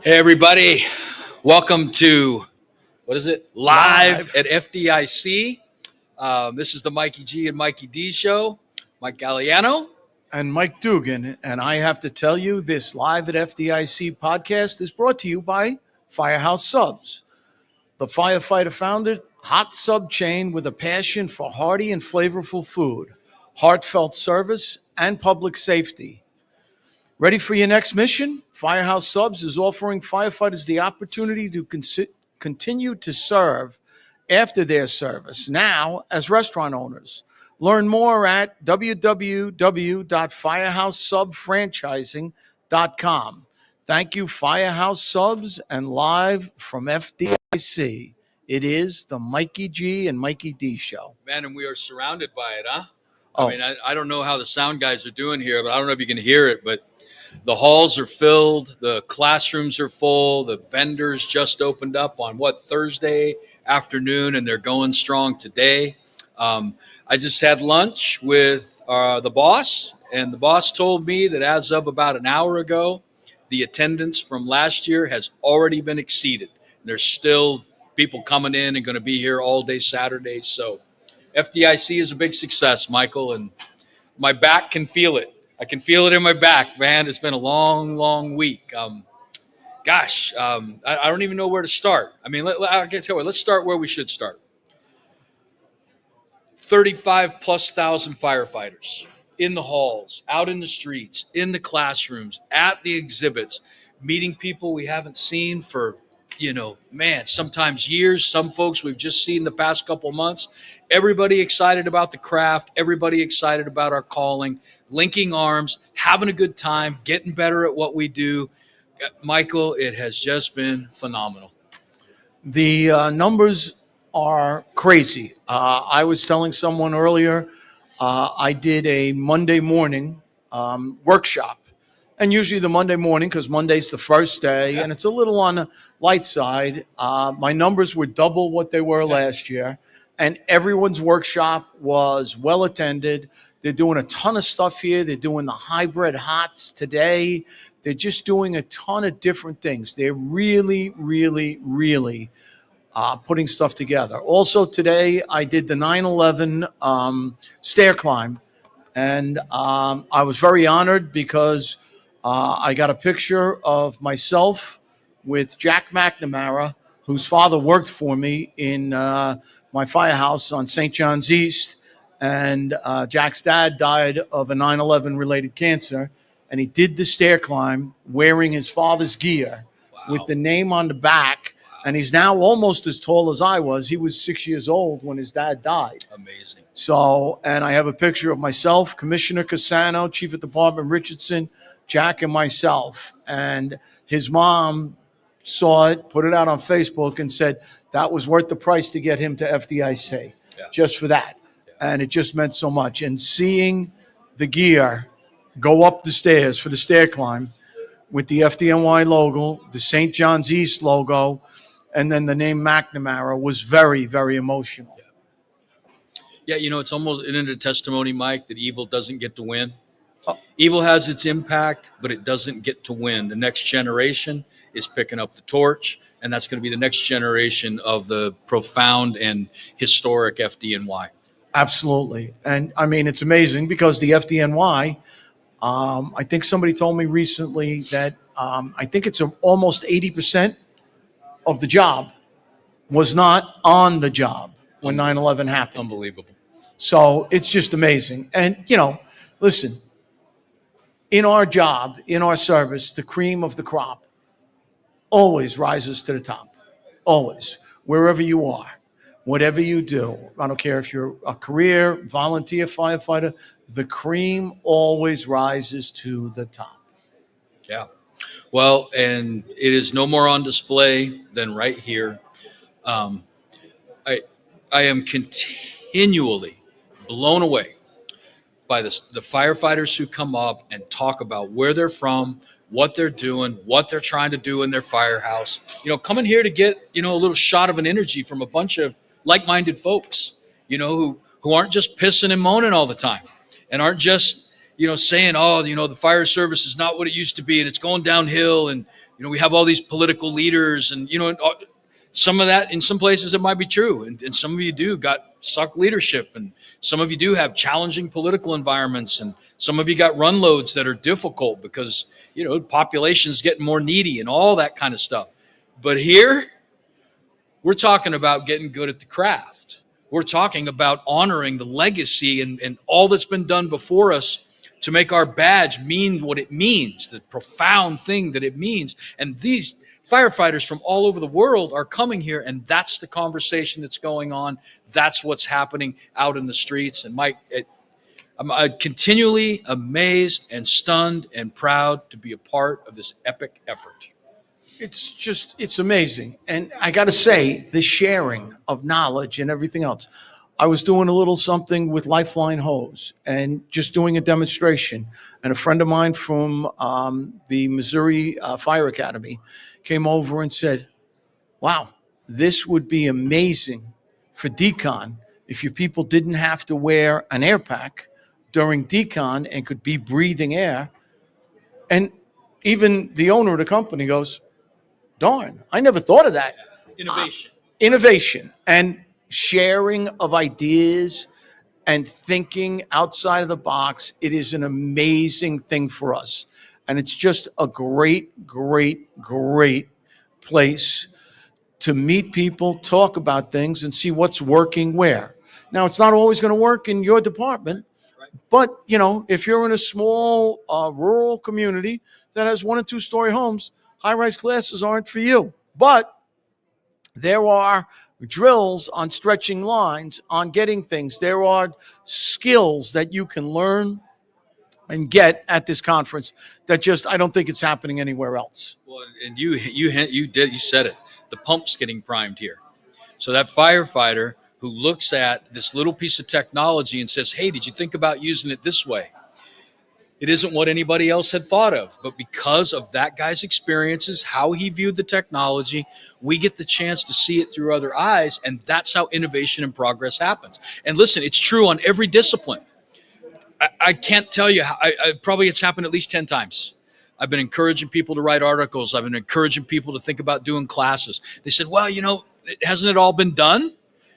Hey, everybody. Welcome to, what is it? Live at FDIC. This is the Mikey G and Mikey D show. Mike Gagliano. And Mike Dugan. And I have to tell you, this Live at FDIC podcast is brought to you by Firehouse Subs. The firefighter founded hot sub chain with a passion for hearty and flavorful food, heartfelt service, and public safety. Ready for your next mission? Firehouse Subs is offering firefighters the opportunity to continue to serve after their service, now as restaurant owners. Learn more at www.firehousesubfranchising.com. Thank you, Firehouse Subs, and live from FDIC. It is the Mikey G and Mikey D show. Man, and we are surrounded by it, huh? I mean, I don't know how the sound guys are doing here, but I don't know if you can hear it, but the halls are filled. The classrooms are full. The vendors just opened up on Thursday afternoon, and they're going strong today. I just had lunch with the boss, and the boss told me that as of about an hour ago, the attendance from last year has already been exceeded. There's still people coming in and going to be here all day Saturday. So FDIC is a big success, Michael, and my back can feel it. I can feel it in my back, man. It's been a long, long week. I don't even know where to start. I mean, I can tell you, let's start where we should start. 35,000+ firefighters in the halls, out in the streets, in the classrooms, at the exhibits, meeting people we haven't seen for, sometimes years. Some folks we've just seen the past couple months. Everybody excited about the craft. Everybody excited about our calling, linking arms, having a good time, getting better at what we do. Michael, it has just been phenomenal. The numbers are crazy. I was telling someone earlier, I did a Monday morning workshop. And usually the Monday morning, because Monday's the first day, and it's a little on the light side. My numbers were double what they were last year. And everyone's workshop was well attended. They're doing a ton of stuff here. They're doing the hybrid hots today. They're just doing a ton of different things. They're really, really, really putting stuff together. Also today, I did the 9/11 stair climb. And I was very honored because I got a picture of myself with Jack McNamara, whose father worked for me in my firehouse on St. John's East. And Jack's dad died of a 9/11 related cancer. And he did the stair climb wearing his father's gear with the name on the back. And he's now almost as tall as I was. He was 6 years old when his dad died. Amazing. So, and I have a picture of myself, Commissioner Cassano, Chief of Department Richardson, Jack, and myself. And his mom saw it, put it out on Facebook, and said that was worth the price to get him to FDIC, just for that. Yeah. And it just meant so much. And seeing the gear go up the stairs for the stair climb with the FDNY logo, the St. John's East logo, and then the name McNamara was very, very emotional. Yeah, it's almost a testimony, Mike, that evil doesn't get to win. Evil has its impact, but it doesn't get to win. The next generation is picking up the torch, and that's going to be the next generation of the profound and historic FDNY. Absolutely. And, I mean, it's amazing because the FDNY, I think somebody told me recently that I think it's almost 80% of the job was not on the job when 9/11 happened. Unbelievable. So it's just amazing. And, listen, in our job, in our service, the cream of the crop always rises to the top. Always. Wherever you are, whatever you do. I don't care if you're a career, volunteer, firefighter, the cream always rises to the top. Yeah. Well, and it is no more on display than right here. I am continually blown away by the firefighters who come up and talk about where they're from, what they're doing, what they're trying to do in their firehouse. Coming here to get, a little shot of an energy from a bunch of like-minded folks, who aren't just pissing and moaning all the time and aren't just, saying, the fire service is not what it used to be and it's going downhill and we have all these political leaders, and some of that in some places it might be true, and some of you do got suck leadership, and some of you do have challenging political environments, and some of you got run loads that are difficult because population's getting more needy and all that kind of stuff. But here we're talking about getting good at the craft. We're talking about honoring the legacy and all that's been done before us to make our badge mean what it means, the profound thing that it means. And these firefighters from all over the world are coming here, and that's the conversation that's going on. That's what's happening out in the streets. And Mike, I'm continually amazed and stunned and proud to be a part of this epic effort. It's amazing. And I got to say, the sharing of knowledge and everything else. I was doing a little something with Lifeline Hose and just doing a demonstration. And a friend of mine from the Missouri Fire Academy came over and said, wow, this would be amazing for decon if your people didn't have to wear an air pack during decon and could be breathing air. And even the owner of the company goes, darn, I never thought of that. Innovation and sharing of ideas and thinking outside of the box. It is an amazing thing for us. And it's just a great, great, great place to meet people, talk about things, and see what's working where. Now, it's not always going to work in your department, but, if you're in a small rural community that has 1 and 2 story homes, high-rise classes aren't for you. But there are drills on stretching lines, on getting things. There are skills that you can learn and get at this conference that just, I don't think it's happening anywhere else. Well, and you said it. The pump's getting primed here. So that firefighter who looks at this little piece of technology and says, hey, did you think about using it this way? It isn't what anybody else had thought of, but because of that guy's experiences, how he viewed the technology, we get the chance to see it through other eyes, and that's how innovation and progress happens. And listen, it's true on every discipline. I can't tell you how, probably it's happened at least 10 times. I've been encouraging people to write articles. I've been encouraging people to think about doing classes. They said, well, hasn't it all been done?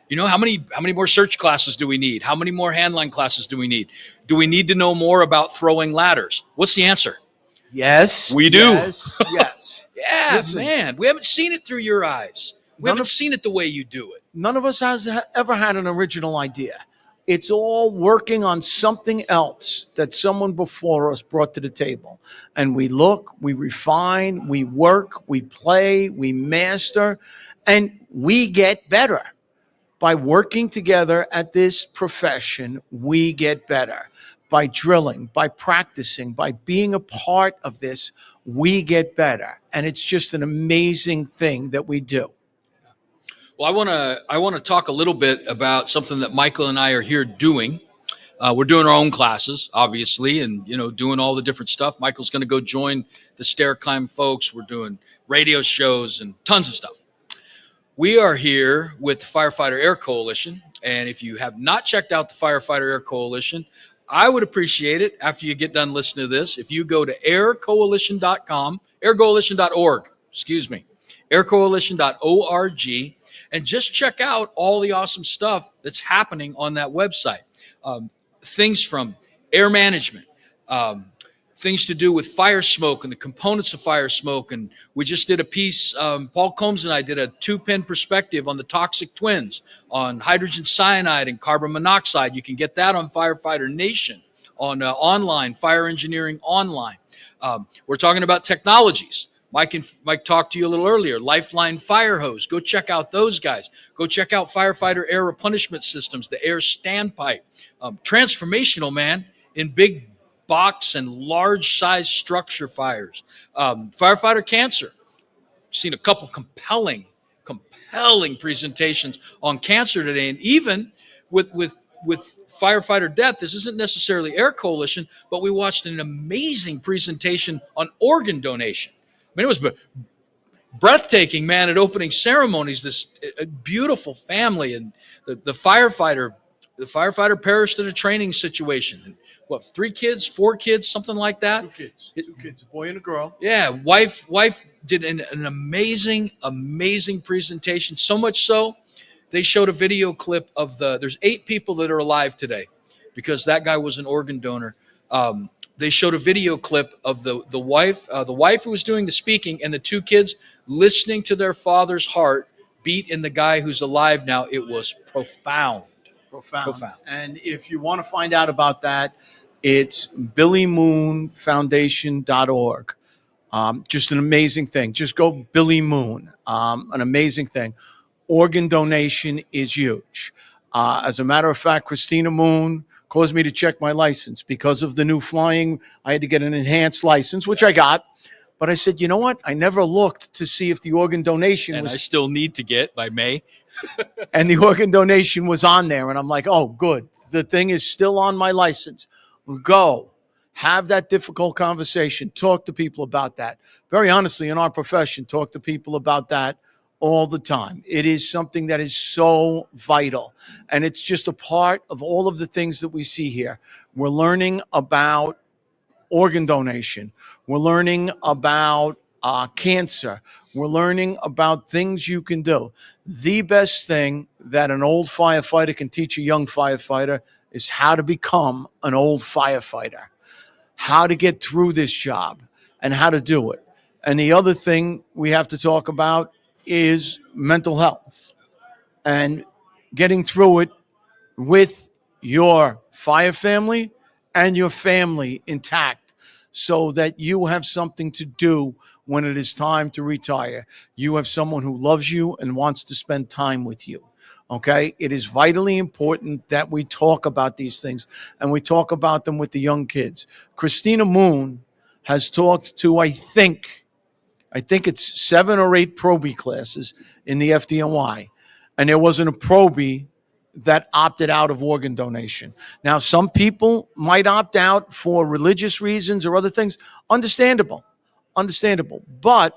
How many more search classes do we need? How many more handline classes do we need? Do we need to know more about throwing ladders? What's the answer? Yes. We do. Yes. Yeah, listen, man. We haven't seen it through your eyes. We haven't seen it the way you do it. None of us has ever had an original idea. It's all working on something else that someone before us brought to the table. And we look, we refine, we work, we play, we master, and we get better. By working together at this profession, we get better. By drilling, by practicing, by being a part of this, we get better. And it's just an amazing thing that we do. Well, I want to talk a little bit about something that Michael and I are here doing. We're doing our own classes, obviously, and doing all the different stuff. Michael's going to go join the stair climb folks. We're doing radio shows and tons of stuff. We are here with the Firefighter Air Coalition, and if you have not checked out the Firefighter Air Coalition, I would appreciate it after you get done listening to this if you go to aircoalition.com, aircoalition.org, aircoalition.org, and just check out all the awesome stuff that's happening on that website. Things from air management, things to do with fire smoke and the components of fire smoke. And we just did a piece, Paul Combs and I did a 2-pin perspective on the toxic twins, on hydrogen cyanide and carbon monoxide. You can get that on Firefighter Nation, on online, Fire Engineering Online. We're talking about technologies. Mike talked to you a little earlier. Lifeline Fire Hose. Go check out those guys. Go check out Firefighter Air Replenishment Systems, the air standpipe. Transformational, man, in big box and large size structure fires. Firefighter Cancer. Seen a couple compelling presentations on cancer today. And even with Firefighter Death, this isn't necessarily Air Coalition, but we watched an amazing presentation on organ donation. I mean, it was breathtaking, man, at opening ceremonies, this beautiful family and the firefighter the firefighter perished in a training situation. And what, 3 kids, 4 kids, something like that? 2 kids, a boy and a girl. Yeah, wife did an amazing presentation. So much so, they showed a video clip of there's 8 people that are alive today because that guy was an organ donor. They showed a video clip of the wife who was doing the speaking, and the 2 kids listening to their father's heart beat in the guy who's alive now. It was profound. And if you want to find out about that, it's billymoonfoundation.org. Just an amazing thing. Just go Billy Moon. An amazing thing. Organ donation is huge. As a matter of fact, Christina Moon caused me to check my license because of the new flying. I had to get an enhanced license, which I got. But I said, you know what? I never looked to see if the organ donation I still need to get by May. And the organ donation was on there. And I'm like, oh, good. The thing is still on my license. Go. Have that difficult conversation. Talk to people about that. Very honestly, in our profession, talk to people about that all the time. It is something that is so vital. And it's just a part of all of the things that we see here. We're learning about organ donation. We're learning about cancer. We're learning about things you can do. The best thing that an old firefighter can teach a young firefighter is how to become an old firefighter, how to get through this job, and how to do it. And the other thing we have to talk about is mental health and getting through it with your fire family and your family intact so that you have something to do when it is time to retire. You have someone who loves you and wants to spend time with you. Okay? It is vitally important that we talk about these things, and we talk about them with the young kids. Christina Moon has talked to, I think it's 7 or 8 probie classes in the FDNY, and there wasn't a probie that opted out of organ donation. Now, some people might opt out for religious reasons or other things. Understandable. But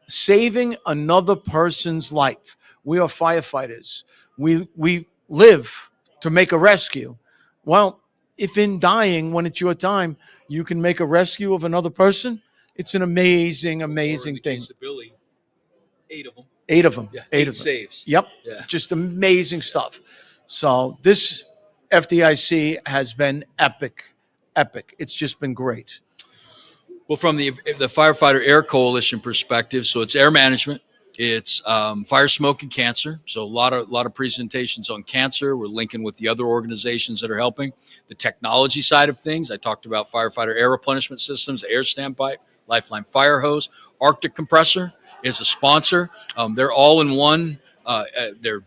saving another person's life. We are firefighters. We live to make a rescue. Well, if in dying, when it's your time, you can make a rescue of another person, it's an amazing thing. Case of Billy, 8 of them. 8 of them. Yeah, 8 8 of them. saves. Yep. Yeah. Just amazing stuff. So this FDIC has been epic. It's just been great. Well, from the Firefighter Air Coalition perspective, so it's air management, it's fire, smoke, and cancer. So a lot of presentations on cancer. We're linking with the other organizations that are helping. The technology side of things, I talked about firefighter air replenishment systems, air standpipe, Lifeline fire hose. Arctic Compressor is a sponsor. They're all in one. They're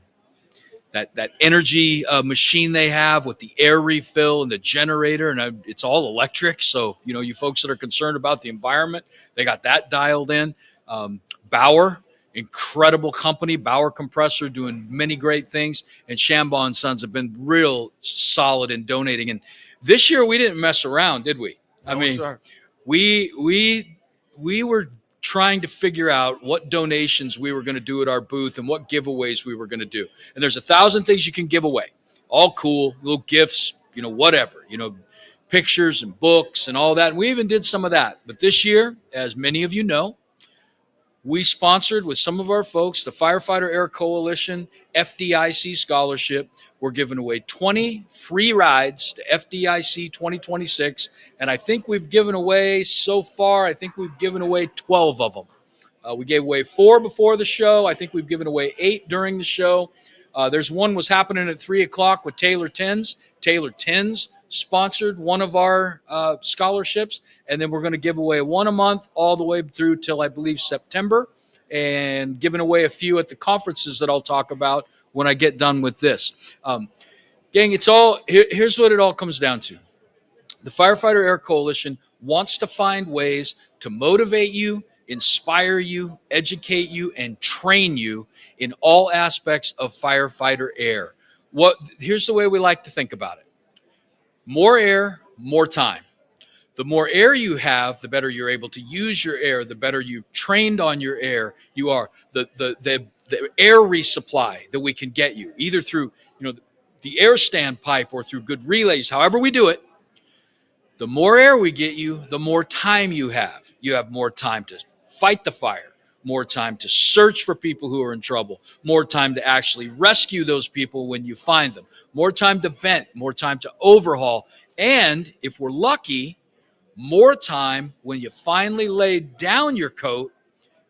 that energy machine they have with the air refill and the generator, and it's all electric. So, you folks that are concerned about the environment, they got that dialed in. Bauer, incredible company, Bauer Compressor, doing many great things. And Shambaugh and Sons have been real solid in donating. And this year we didn't mess around, did we? No, sir. We were trying to figure out what donations we were going to do at our booth and what giveaways we were going to do. And there's 1,000 things you can give away. All cool, little gifts, whatever, pictures and books and all that. And we even did some of that. But this year, as many of you know, we sponsored with some of our folks the Firefighter Air Coalition FDIC Scholarship. We're giving away 20 free rides to FDIC 2026. And I think we've given away so far, 12 of them. We gave away 4 before the show. I think we've given away 8 during the show. There's one was happening at 3 o'clock with Taylor Tins. Taylor Tins sponsored one of our scholarships. And then we're going to give away one a month all the way through till, I believe, September. And giving away a few at the conferences that I'll talk about when I get done with this. Gang, here's what it all comes down to. The Firefighter Air Coalition wants to find ways to motivate you, inspire you, educate you, and train you in all aspects of firefighter air. Here's the way we like to think about it. More air, more time. The more air you have, the better you're able to use your air, the better you've trained on your air you are. The air resupply that we can get you, either through, the air standpipe or through good relays, however we do it, the more air we get you, the more time you have. You have more time to fight the fire, more time to search for people who are in trouble, more time to actually rescue those people when you find them, more time to vent, more time to overhaul, and if we're lucky, more time when you finally lay down your coat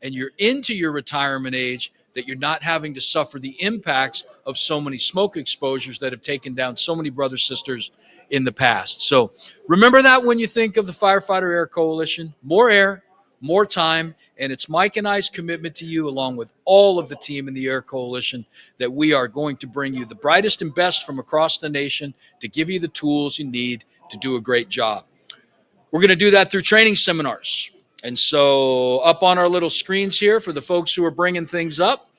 and you're into your retirement age, that you're not having to suffer the impacts of so many smoke exposures that have taken down so many brothers, sisters in the past. So remember that when you think of the Firefighter Air Coalition. More air, more time, and it's Mike and I's commitment to you, along with all of the team in the Air Coalition, that we are going to bring you the brightest and best from across the nation to give you the tools you need to do a great job. We're going to do that through training seminars. And so up on our little screens here for the folks who are bringing things up,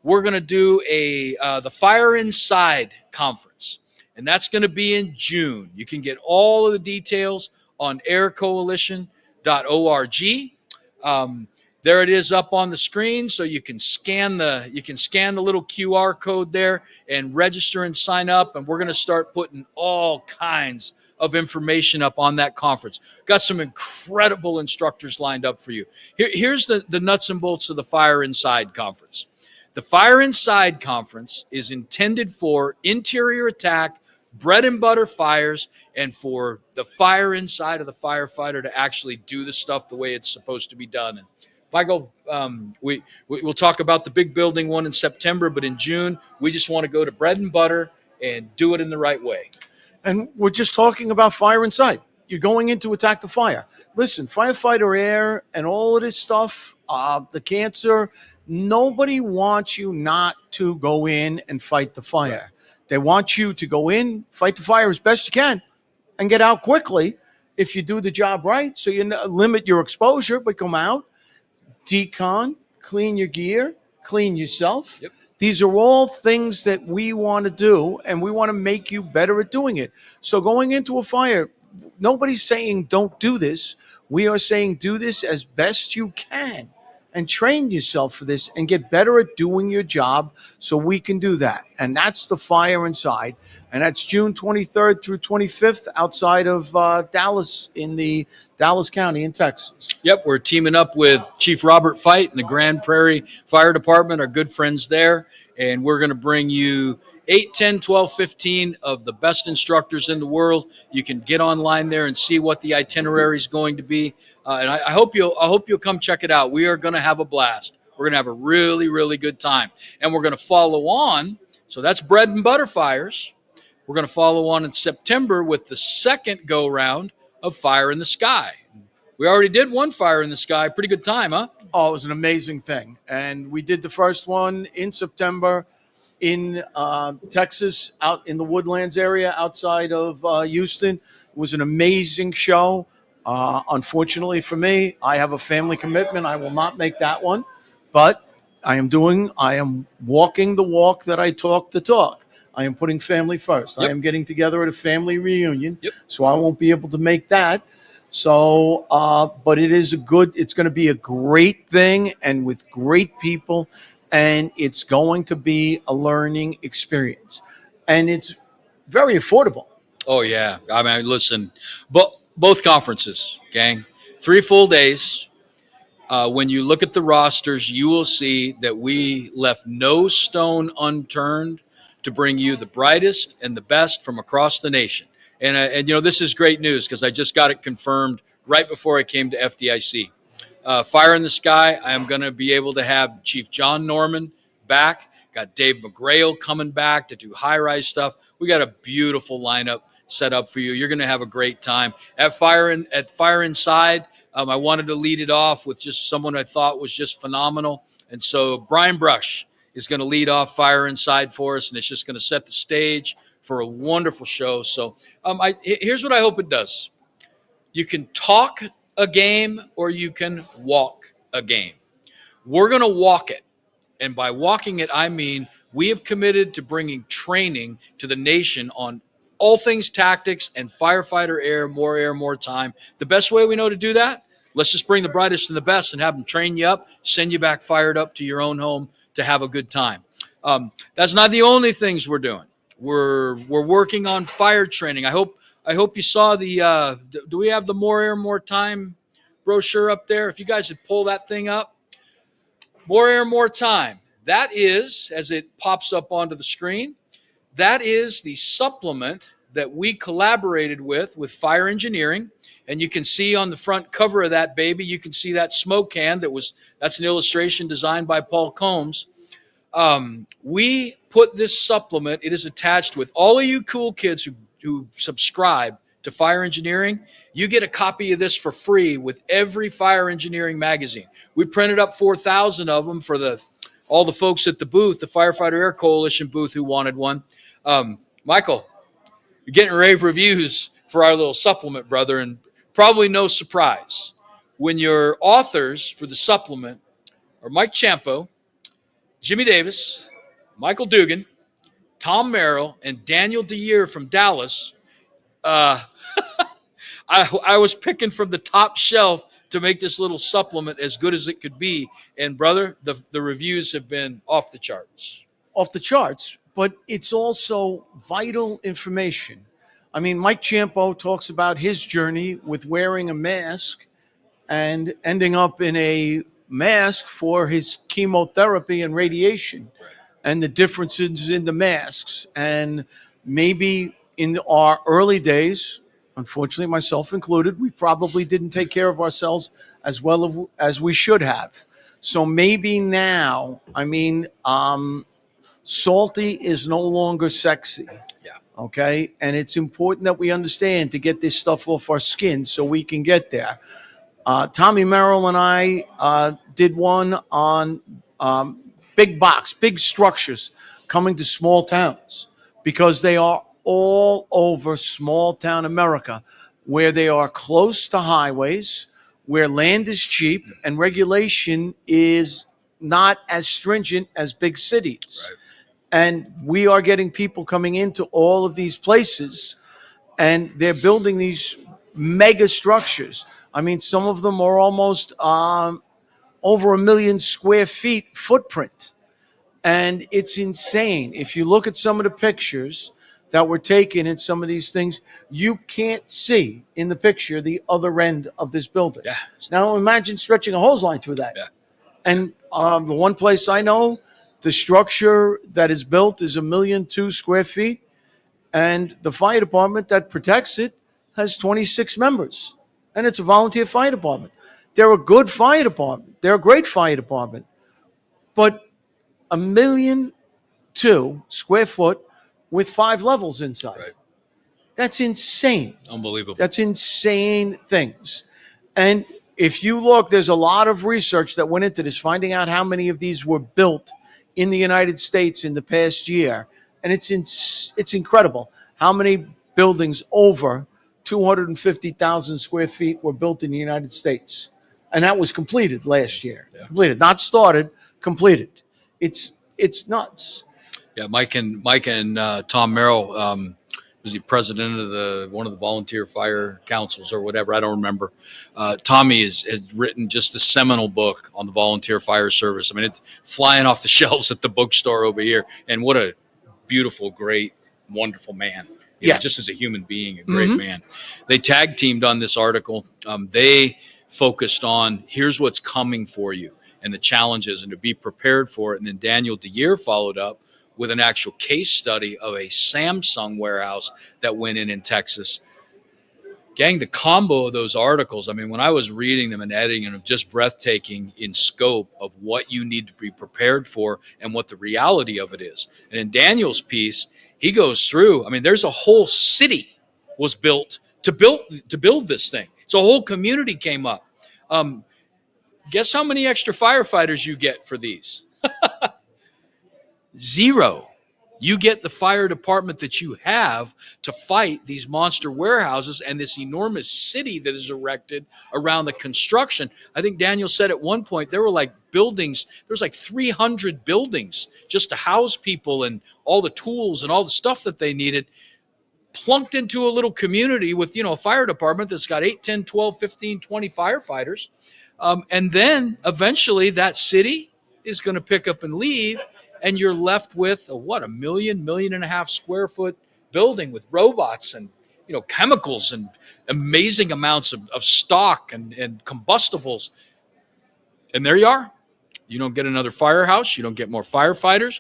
we're going to do the Fire Inside Conference. And that's going to be in June. You can get all of the details on aircoalition.org. There it is up on the screen, so you can scan the little QR code there and register and sign up. And we're going to start putting all kinds of information up on that conference. Got some incredible instructors lined up for you. Here's the nuts and bolts of the Fire Inside Conference. The Fire Inside Conference is intended for interior attack, bread and butter fires, and for the fire inside of the firefighter to actually do the stuff the way it's supposed to be done. And if I go, we'll talk about the big building one in September, but in June, we just want to go to bread and butter and do it in the right way. And we're just talking about fire inside. You're going in to attack the fire. Listen, firefighter air and all of this stuff, the cancer, nobody wants you not to go in and fight the fire. Right. They want you to go in, fight the fire as best you can, and get out quickly if you do the job right. So you limit your exposure, but come out, decon, clean your gear, clean yourself. Yep. These are all things that we want to do, and we want to make you better at doing it. So going into a fire, nobody's saying don't do this. We are saying do this as best you can and train yourself for this and get better at doing your job so we can do that. And that's the Fire Inside. And that's June 23rd through 25th outside of Dallas in the Dallas County in Texas. Yep, we're teaming up with Chief Robert Fight and the Grand Prairie Fire Department, our good friends there. And we're going to bring you 8, 10, 12, 15 of the best instructors in the world. You can get online there and see what the itinerary is going to be. And I hope you'll come check it out. We are going to have a blast. We're going to have a really, really good time. And we're going to follow on. So that's bread and butter fires. We're going to follow on in September with the second go-round of Fire in the Sky. We already did one Fire in the Sky. Pretty good time, huh? Oh, it was an amazing thing. And we did the first one in September in Texas, out in the Woodlands area outside of Houston. It was an amazing show. Unfortunately for me, I have a family commitment. I will not make that one. But I am walking the walk that I talk the talk. I am putting family first. Yep. I am getting together at a family reunion. Yep. So I won't be able to make that. So, but it's going to be a great thing and with great people, and it's going to be a learning experience, and it's very affordable. Oh yeah. I mean, listen, both conferences, gang, 3 full days. When you look at the rosters, you will see that we left no stone unturned to bring you the brightest and the best from across the nation. And this is great news because I just got it confirmed right before I came to FDIC. Fire in the Sky, I am going to be able to have Chief John Norman back. Got Dave McGrail coming back to do high-rise stuff. We got a beautiful lineup set up for you. You're going to have a great time. At Fire Inside, I wanted to lead it off with just someone I thought was just phenomenal. And so Brian Brush is going to lead off Fire Inside for us, and it's just going to set the stage for a wonderful show. So here's what I hope it does. You can talk a game or you can walk a game. We're going to walk it. And by walking it, I mean we have committed to bringing training to the nation on all things tactics and firefighter air, more time. The best way we know to do that, let's just bring the brightest and the best and have them train you up, send you back fired up to your own home to have a good time. That's not the only things we're doing. We're working on fire training. I hope you saw the. Do we have the More Air, More Time brochure up there? If you guys would pull that thing up, More Air, More Time. That is, as it pops up onto the screen, that is the supplement that we collaborated with fire engineering. And you can see on the front cover of that baby, you can see that smoke can that's an illustration designed by Paul Combs. We put this supplement, it is attached with all of you cool kids who subscribe to fire engineering. You get a copy of this for free with every fire engineering magazine. We printed up 4,000 of them for all the folks at the booth, the Firefighter Air Coalition booth who wanted one. Michael, you're getting rave reviews for our little supplement, brother, and probably no surprise when your authors for the supplement are Mike Champo, Jimmy Davis, Michael Dugan, Tom Merrill, and Daniel DeYear from Dallas. I was picking from the top shelf to make this little supplement as good as it could be. And, brother, the reviews have been off the charts. Off the charts, but it's also vital information. I mean, Mike Champo talks about his journey with wearing a mask and ending up in a mask for his chemotherapy and radiation, and the differences in the masks. And maybe in our early days, unfortunately, myself included, we probably didn't take care of ourselves as well as we should have. So maybe now, salty is no longer sexy. Yeah. Okay. And it's important that we understand to get this stuff off our skin so we can get there. Tommy Merrill and I did one on big structures coming to small towns, because they are all over small town America, where they are close to highways, where land is cheap and regulation is not as stringent as big cities. Right. And we are getting people coming into all of these places, and they're building these mega structures. I mean, some of them are almost over 1 million square feet footprint. And it's insane. If you look at some of the pictures that were taken in some of these things, you can't see in the picture the other end of this building. Yeah. Now imagine stretching a hose line through that. Yeah. And the one place I know, the structure that is built is 1,000,002 square feet. And the fire department that protects it has 26 members. And it's a volunteer fire department. They're a good fire department. They're a great fire department. But 1,000,002 square foot with 5 levels inside. Right. That's insane. Unbelievable. That's insane things. And if you look, there's a lot of research that went into this, finding out how many of these were built in the United States in the past year. And it's incredible how many buildings over 250,000 square feet were built in the United States. And that was completed last year. Yeah. Completed, not started, completed. It's nuts. Yeah, Mike and Tom Merrill, was he president of one of the volunteer fire councils or whatever? I don't remember. Tommy has written just a seminal book on the volunteer fire service. I mean, it's flying off the shelves at the bookstore over here. And what a beautiful, great, wonderful man. You know, just as a human being, a great man. They tag teamed on this article. They focused on here's what's coming for you and the challenges and to be prepared for it. And then Daniel DeYear followed up with an actual case study of a Samsung warehouse that went in Texas. Gang, the combo of those articles, I mean, when I was reading them and editing them, just breathtaking in scope of what you need to be prepared for and what the reality of it is. And in Daniel's piece, he goes through, I mean, there's a whole city was built to build this thing. So a whole community came up. Guess how many extra firefighters you get for these? 0. You get the fire department that you have to fight these monster warehouses and this enormous city that is erected around the construction. I think Daniel said at one point there were like buildings, there's like 300 buildings just to house people and all the tools and all the stuff that they needed, plunked into a little community with, a fire department that's got 8, 10, 12, 15, 20 firefighters. And then eventually that city is going to pick up and leave. and you're left with a million and a half square foot building with robots and chemicals and amazing amounts of stock and combustibles. And there you are. You don't get another firehouse. You don't get more firefighters.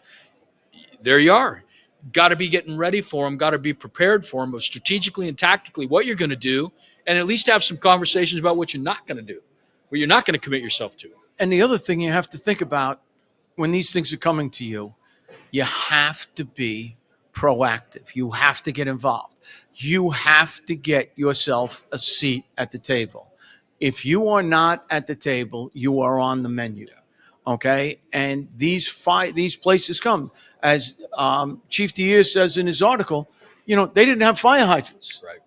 There you are. Got to be getting ready for them. Got to be prepared for them, strategically and tactically, what you're going to do, and at least have some conversations about what you're not going to do, what you're not going to commit yourself to. And the other thing you have to think about when these things are coming to you, you have to be proactive. You have to get involved. You have to get yourself a seat at the table. If you are not at the table, you are on the menu. Okay, and these places come, as Chief Dier says in his article, they didn't have fire hydrants. Right.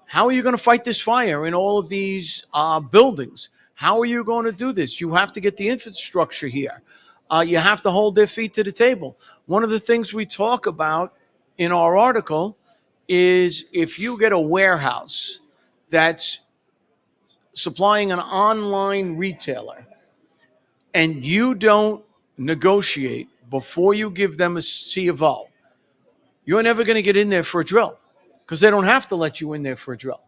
How are you going to fight this fire in all of these buildings? How are you going to do this? You have to get the infrastructure here. You have to hold their feet to the table. One of the things we talk about in our article is if you get a warehouse that's supplying an online retailer and you don't negotiate before you give them a C of O, you're never going to get in there for a drill because they don't have to let you in there for a drill.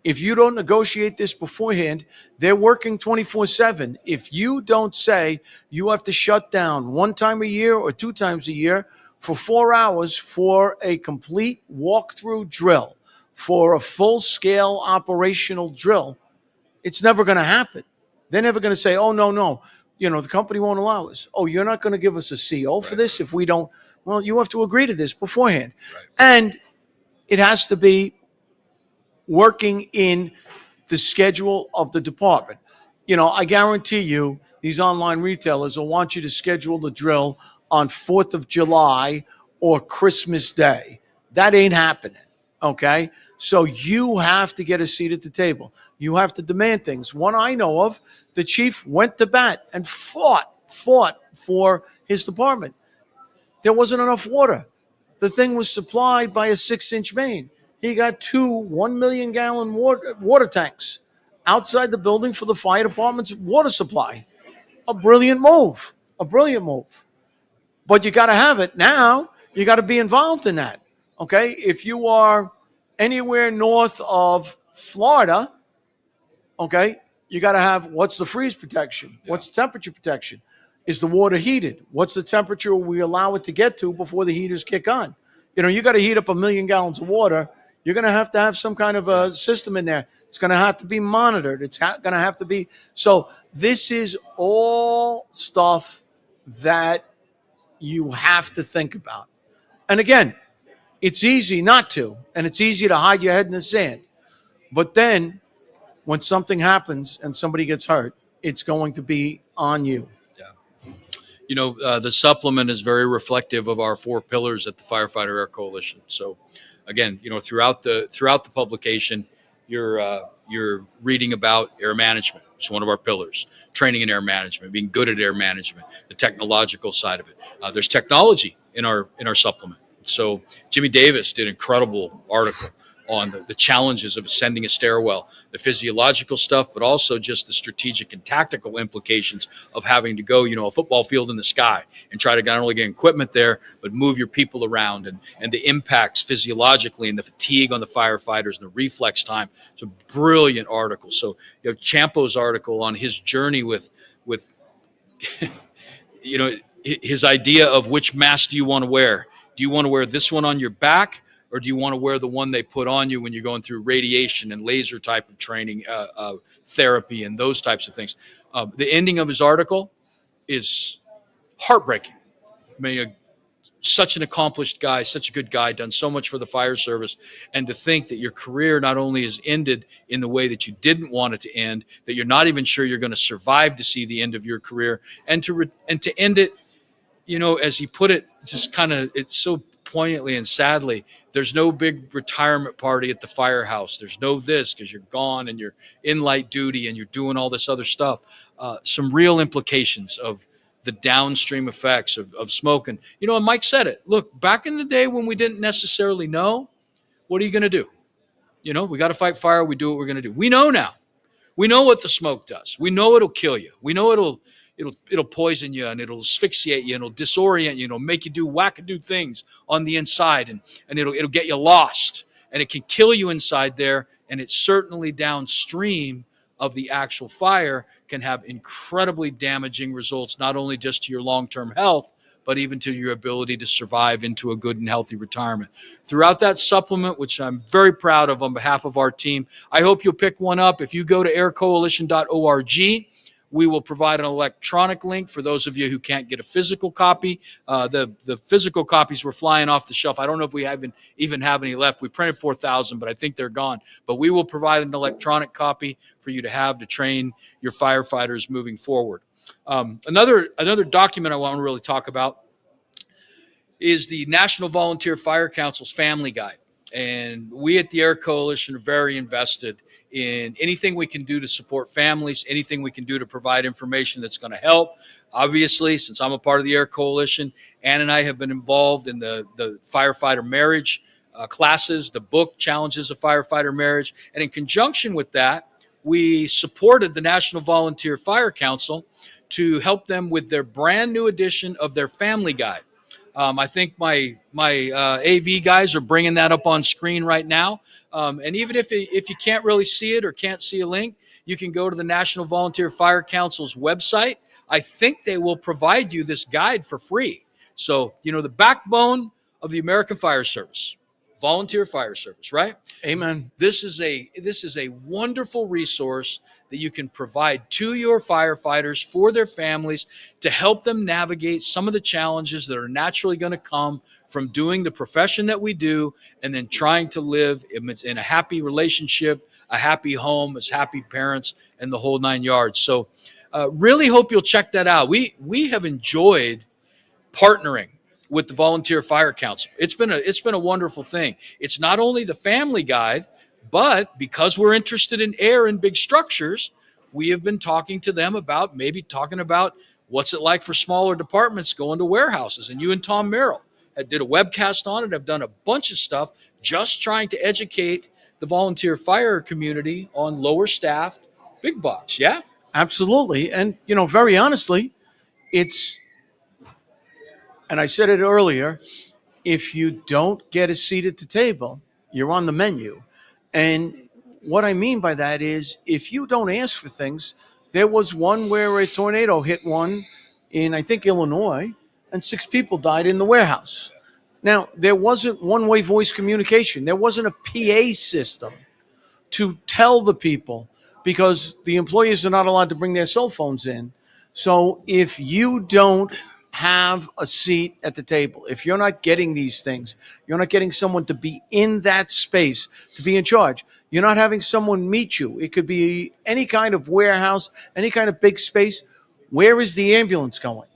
If you don't negotiate this beforehand, they're working 24/7. If you don't say you have to shut down one time a year or two times a year for 4 hours for a complete walkthrough drill, for a full-scale operational drill, it's never going to happen. They're never going to say, oh, no. The company won't allow us. Oh, you're not going to give us a CO for this if we don't. Well, you have to agree to this beforehand. Right. And it has to be working in the schedule of the department. I guarantee you these online retailers will want you to schedule the drill on 4th of July or Christmas Day. That ain't happening, okay? So you have to get a seat at the table. You have to demand things. One I know of, the chief went to bat and fought for his department. There wasn't enough water. The thing was supplied by a 6-inch main. He got 2 1 million gallon water tanks outside the building for the fire department's water supply. A brilliant move. But you got to have it. Now you got to be involved in that. Okay. If you are anywhere north of Florida, okay, you got to have what's the freeze protection? Yeah. What's the temperature protection? Is the water heated? What's the temperature we allow it to get to before the heaters kick on? You got to heat up 1 million gallons of water. You're going to have some kind of a system in there. It's going to have to be monitored. It's going to have to be. So this is all stuff that you have to think about. And again, it's easy not to, and it's easy to hide your head in the sand. But then when something happens and somebody gets hurt, it's going to be on you. Yeah. The supplement is very reflective of our 4 pillars at the Firefighter Air Coalition. So again, throughout the publication, you're reading about air management. It's one of our pillars. Training in air management, being good at air management, the technological side of it. There's technology in our supplement. So Jimmy Davis did an incredible article on the challenges of ascending a stairwell, the physiological stuff, but also just the strategic and tactical implications of having to go, a football field in the sky and try to not only get equipment there, but move your people around and the impacts physiologically and the fatigue on the firefighters and the reflex time. It's a brilliant article. So you have Champo's article on his journey with his idea of which mask do you want to wear? Do you want to wear this one on your back, or do you want to wear the one they put on you when you're going through radiation and laser type of training, therapy, and those types of things? The ending of his article is heartbreaking. I mean, such an accomplished guy, such a good guy, done so much for the fire service, and to think that your career not only is ended in the way that you didn't want it to end, that you're not even sure you're going to survive to see the end of your career, and to end it, as he put it, just kind of, it's so poignantly and sadly, there's no big retirement party at the firehouse. There's no this because you're gone and you're in light duty and you're doing all this other stuff. Some real implications of the downstream effects of smoking. And Mike said it. Look, back in the day when we didn't necessarily know, what are you going to do? We got to fight fire. We do what we're going to do. We know now. We know what the smoke does. We know it'll kill you. We know it'll it'll poison you and it'll asphyxiate you and it'll disorient you and it'll make you do wackadoo things on the inside, and it'll get you lost, and it can kill you inside there. And it's certainly downstream of the actual fire can have incredibly damaging results, not only just to your long-term health, but even to your ability to survive into a good and healthy retirement. Throughout that supplement, which I'm very proud of on behalf of our team, I hope you'll pick one up. If you go to aircoalition.org, we will provide an electronic link for those of you who can't get a physical copy. The physical copies were flying off the shelf. I don't know if we even have any left. We printed 4,000, but I think they're gone. But we will provide an electronic copy for you to have to train your firefighters moving forward. Another document I want to really talk about is the National Volunteer Fire Council's Family Guide. And we at the Air Coalition are very invested in anything we can do to support families, anything we can do to provide information that's going to help. Obviously, since I'm a part of the Air Coalition, Ann and I have been involved in the firefighter marriage classes, the book Challenges of Firefighter Marriage. And in conjunction with that, we supported the National Volunteer Fire Council to help them with their brand new edition of their Family Guide. I think my AV guys are bringing that up on screen right now. And even if you can't really see it or can't see a link, you can go to the National Volunteer Fire Council's website. I think they will provide you this guide for free. So, the backbone of the American Fire Service, volunteer fire service, right? Amen. This is a wonderful resource that you can provide to your firefighters for their families to help them navigate some of the challenges that are naturally going to come from doing the profession that we do and then trying to live in a happy relationship, a happy home, as happy parents, and the whole 9 yards. So really hope you'll check that out. We have enjoyed partnering with the Volunteer Fire Council. It's been a wonderful thing. It's not only the family guide, but because we're interested in air and big structures, we have been talking to them about what's it like for smaller departments going to warehouses. And you and Tom Merrill did a webcast on it. I've done a bunch of stuff just trying to educate the volunteer fire community on lower staffed big box. Yeah, Absolutely. And, very honestly, and I said it earlier, if you don't get a seat at the table, you're on the menu. And what I mean by that is if you don't ask for things, there was one where a tornado hit one in, I think, Illinois, and 6 people died in the warehouse. Now, there wasn't one-way voice communication. There wasn't a PA system to tell the people because the employees are not allowed to bring their cell phones in. So if you don't have a seat at the table, if you're not getting these things, you're not getting someone to be in that space, to be in charge, you're not having someone meet you. It could be any kind of warehouse, any kind of big space. Where is the ambulance going?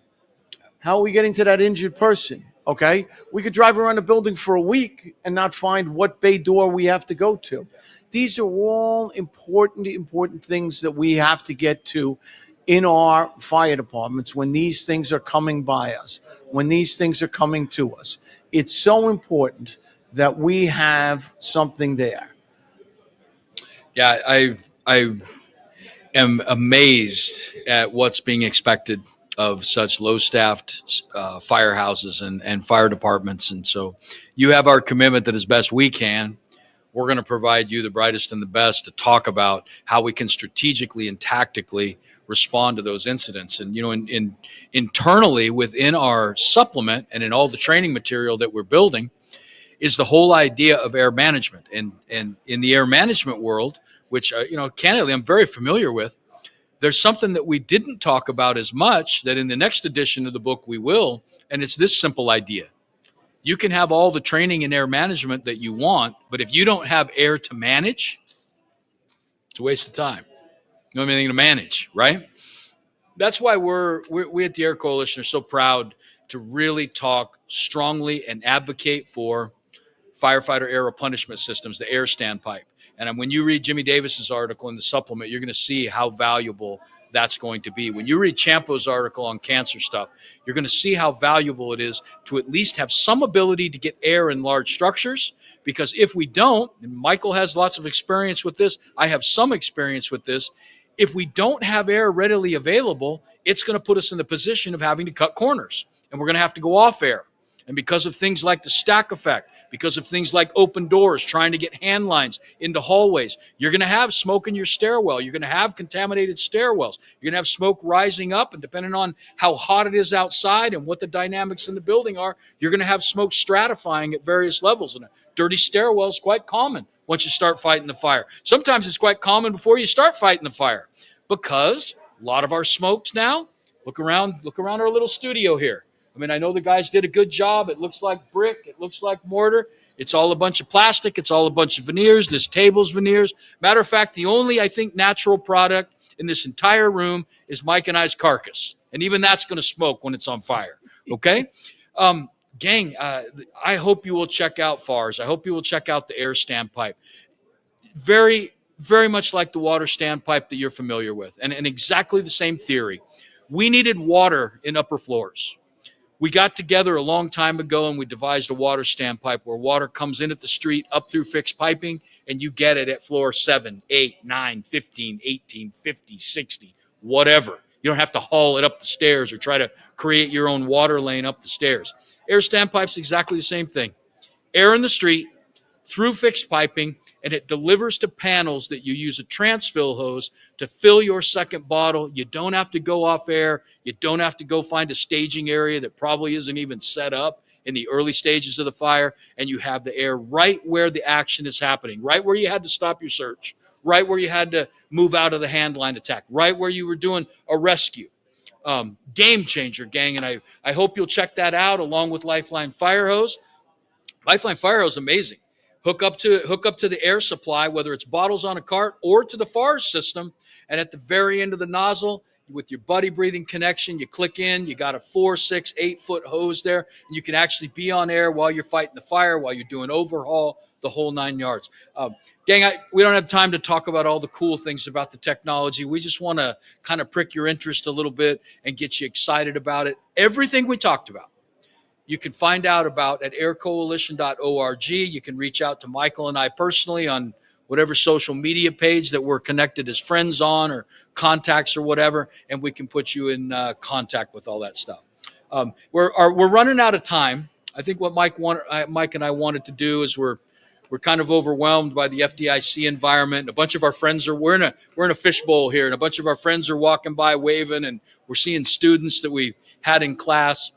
How are we getting to that injured person? Okay. We could drive around the building for a week and not find what bay door we have to go to. These are all important things that we have to get to in our fire departments when these things are coming by us, when these things are coming to us. It's so important that we have something there. Yeah, I am amazed at what's being expected of such low-staffed firehouses and fire departments. And so you have our commitment that as best we can, we're going to provide you the brightest and the best to talk about how we can strategically and tactically respond to those incidents. And, internally within our supplement and in all the training material that we're building is the whole idea of air management. And in the air management world, which, candidly, I'm very familiar with, there's something that we didn't talk about as much that in the next edition of the book we will, and it's this simple idea. You can have all the training in air management that you want, but if you don't have air to manage, it's a waste of time. You don't have anything to manage, right? That's why we at the Air Coalition are so proud to really talk strongly and advocate for firefighter air replenishment systems, the air standpipe. And when you read Jimmy Davis's article in the supplement, you're going to see how valuable that's going to be. When you read Champo's article on cancer stuff, you're going to see how valuable it is to at least have some ability to get air in large structures. Because if we don't, and Michael has lots of experience with this, I have some experience with this, If we don't have air readily available, it's going to put us in the position of having to cut corners, and we're going to have to go off air. And because of things like the stack effect, because of things like open doors, trying to get hand lines into hallways, you're going to have smoke in your stairwell. You're going to have contaminated stairwells. You're going to have smoke rising up, and depending on how hot it is outside and what the dynamics in the building are, you're going to have smoke stratifying at various levels. And a dirty stairwell is quite common once you start fighting the fire. Sometimes it's quite common before you start fighting the fire, because a lot of our smokes now, look around our little studio here. I mean, I know the guys did a good job. It looks like brick. It looks like mortar. It's all a bunch of plastic. It's all a bunch of veneers. This table's veneers. Matter of fact, the only, I think, natural product in this entire room is Mike and I's carcass. And even that's going to smoke when it's on fire. Okay? Gang, I hope you will check out FARS. I hope you will check out the air standpipe. Very, very much like the water standpipe that you're familiar with. And exactly the same theory. We needed water in upper floors. We got together a long time ago and we devised a water standpipe where water comes in at the street up through fixed piping, and you get it at floor 7, 8, 9, 15, 18, 50, 60, whatever. You don't have to haul it up the stairs or try to create your own water lane up the stairs. Air standpipe's exactly the same thing. Air in the street, through fixed piping, and it delivers to panels that you use a transfill hose to fill your second bottle. You don't have to go off air. You don't have to go find a staging area that probably isn't even set up in the early stages of the fire, and you have the air right where the action is happening, right where you had to stop your search, right where you had to move out of the handline attack, right where you were doing a rescue. Game changer, gang, and I hope you'll check that out along with Lifeline Fire Hose. Lifeline Fire Hose is amazing. Hook up to the air supply, whether it's bottles on a cart or to the FARS system, and at the very end of the nozzle, with your buddy breathing connection, you click in, you got a 4, 6, 8 foot hose there, and you can actually be on air while you're fighting the fire, while you're doing overhaul, the whole 9 yards. Gang, we don't have time to talk about all the cool things about the technology. We just want to kind of prick your interest a little bit and get you excited about it. Everything we talked about, you can find out about at aircoalition.org. You can reach out to Michael and I personally on whatever social media page that we're connected as friends on, or contacts or whatever, and we can put you in contact with all that stuff. We're running out of time. I think what Mike and I wanted to do is we're kind of overwhelmed by the FDIC environment. A bunch of our friends we're in a fishbowl here, and a bunch of our friends are walking by waving, and we're seeing students that we had in class.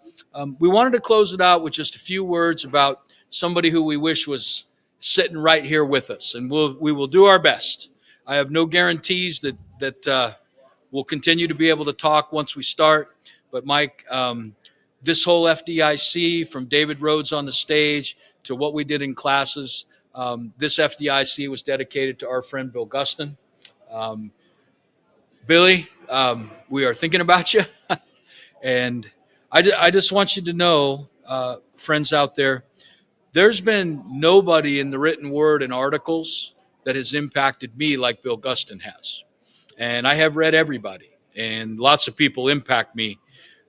We wanted to close it out with just a few words about somebody who we wish was sitting right here with us, and we will do our best. I have no guarantees that we'll continue to be able to talk once we start, but Mike, this whole FDIC, from David Rhodes on the stage to what we did in classes, this FDIC was dedicated to our friend Bill Gustin. Billy, we are thinking about you, and I just want you to know, friends out there, there's been nobody in the written word and articles that has impacted me like Bill Gustin has. And I have read everybody, and lots of people impact me.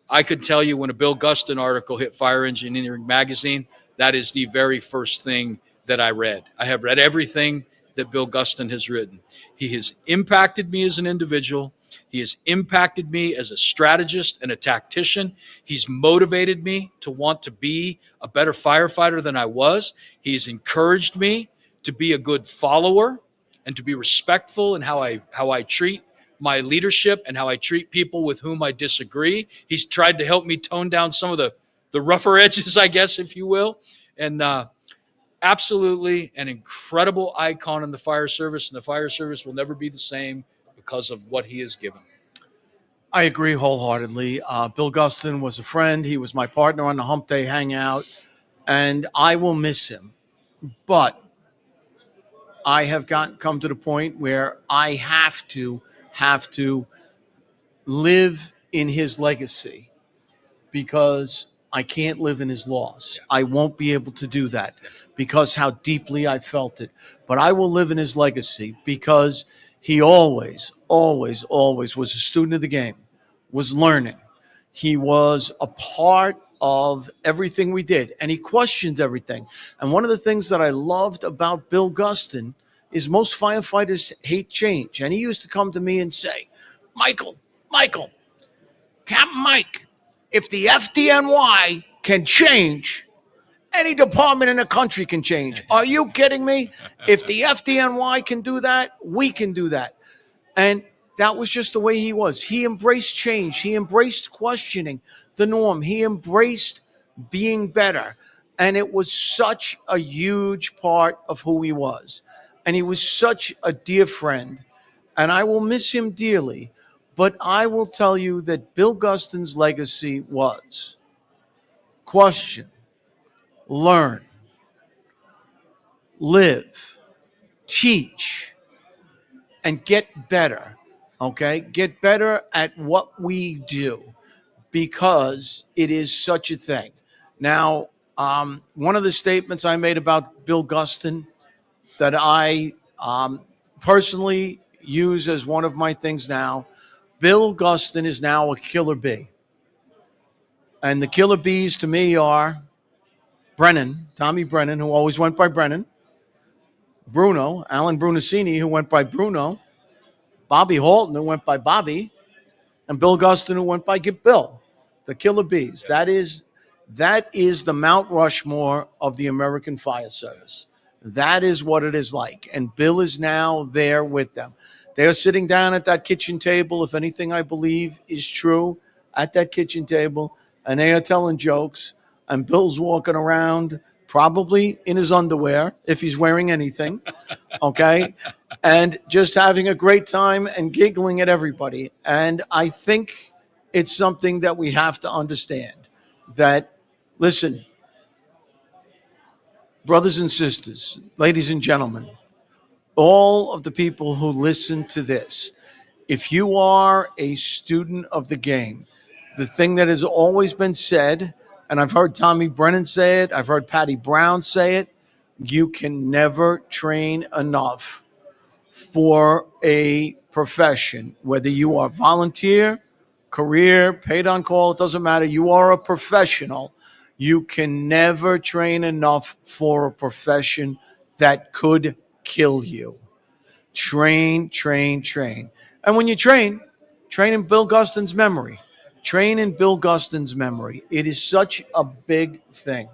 I could tell you when a Bill Gustin article hit Fire Engineering Magazine, that is the very first thing that I read. I have read everything that Bill Gustin has written. He has impacted me as an individual. He has impacted me as a strategist and a tactician. He's motivated me to want to be a better firefighter than I was. He's encouraged me to be a good follower and to be respectful in how I treat my leadership and how I treat people with whom I disagree. He's tried to help me tone down some of the rougher edges, I guess, if you will. And absolutely an incredible icon in the fire service, and the fire service will never be the same because of what he has given. I agree wholeheartedly. Bill Gustin was a friend. He was my partner on the Hump Day Hangout, and I will miss him. But I have come to the point where I have to live in his legacy, because I can't live in his loss. I won't be able to do that because how deeply I felt it. But I will live in his legacy because he always was a student of the game, was learning. He was a part of everything we did, and he questioned everything. And one of the things that I loved about Bill Gustin is most firefighters hate change. And he used to come to me and say, Michael, Captain Mike, if the FDNY can change, any department in the country can change. Are you kidding me? If the FDNY can do that, we can do that. And that was just the way he was. He embraced change. He embraced questioning the norm. He embraced being better. And it was such a huge part of who he was. And he was such a dear friend. And I will miss him dearly. But I will tell you that Bill Guston's legacy was question, learn, live, teach, and get better. Okay? Get better at what we do because it is such a thing. Now, one of the statements I made about Bill Guston that I personally use as one of my things now, Bill Guston is now a killer bee. And the killer bees to me are Brennan, Tommy Brennan, who always went by Brennan, Bruno, Alan Brunacini, who went by Bruno, Bobby Halton, who went by Bobby, and Bill Guston, who went by Bill. The killer bees. That is the Mount Rushmore of the American Fire Service. That is what it is like. And Bill is now there with them. They are sitting down at that kitchen table, if anything I believe is true, at that kitchen table, and they are telling jokes, and Bill's walking around probably in his underwear, if he's wearing anything, okay, and just having a great time and giggling at everybody. And I think it's something that we have to understand that, listen, brothers and sisters, ladies and gentlemen, all of the people who listen to this, if you are a student of the game, the thing that has always been said, and I've heard Tommy Brennan say it, I've heard Patty Brown say it, you can never train enough for a profession, whether you are volunteer, career, paid on call, it doesn't matter. You are a professional. You can never train enough for a profession that could kill you. Train. And when you train in Bill Guston's memory. Train in Bill Guston's memory. It is such a big thing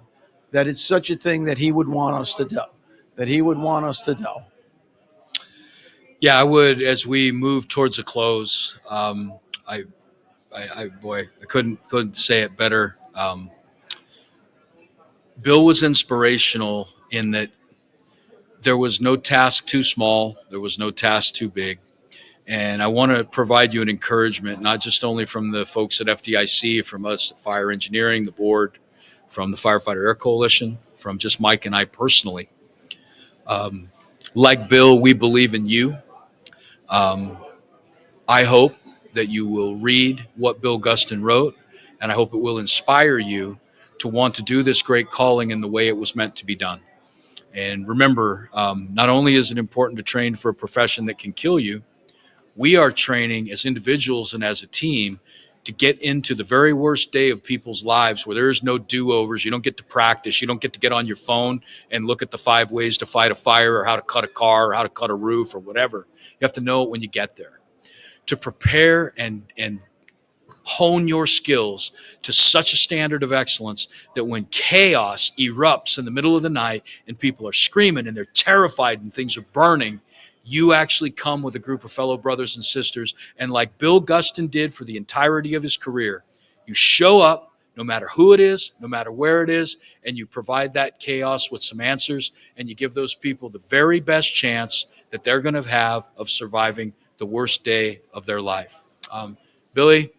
that it's such a thing that he would want us to do. Yeah, I would. As we move towards a close, I couldn't say it better. Bill was inspirational in that there was no task too small, there was no task too big. And I want to provide you an encouragement, not just only from the folks at FDIC, from us at Fire Engineering, the board, from the Firefighter Air Coalition, from just Mike and I personally. Like Bill, we believe in you. I hope that you will read what Bill Guston wrote, and I hope it will inspire you to want to do this great calling in the way it was meant to be done. And remember, not only is it important to train for a profession that can kill you, we are training as individuals and as a team to get into the very worst day of people's lives where there is no do-overs. You don't get to practice. You don't get to get on your phone and look at the 5 ways to fight a fire or how to cut a car or how to cut a roof or whatever. You have to know it when you get there. To prepare and hone your skills to such a standard of excellence that when chaos erupts in the middle of the night and people are screaming and they're terrified and things are burning, you actually come with a group of fellow brothers and sisters. And like Bill Guston did for the entirety of his career, you show up no matter who it is, no matter where it is, and you provide that chaos with some answers, and you give those people the very best chance that they're going to have of surviving the worst day of their life. Billy,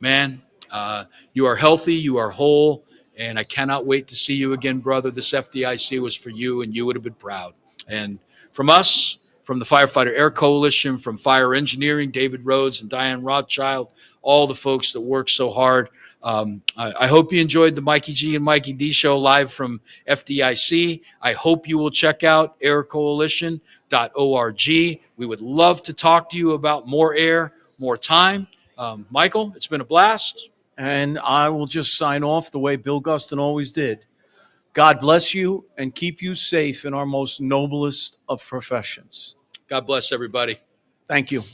man, you are healthy, you are whole, and I cannot wait to see you again, brother. This FDIC was for you, and you would have been proud. And from us, from the Firefighter Air Coalition, from Fire Engineering, David Rhodes and Diane Rothschild, all the folks that work so hard. I hope you enjoyed the Mikey G and Mikey D show live from FDIC. I hope you will check out aircoalition.org. We would love to talk to you about more air, more time. Michael, it's been a blast. And I will just sign off the way Bill Guston always did. God bless you and keep you safe in our most noblest of professions. God bless everybody. Thank you.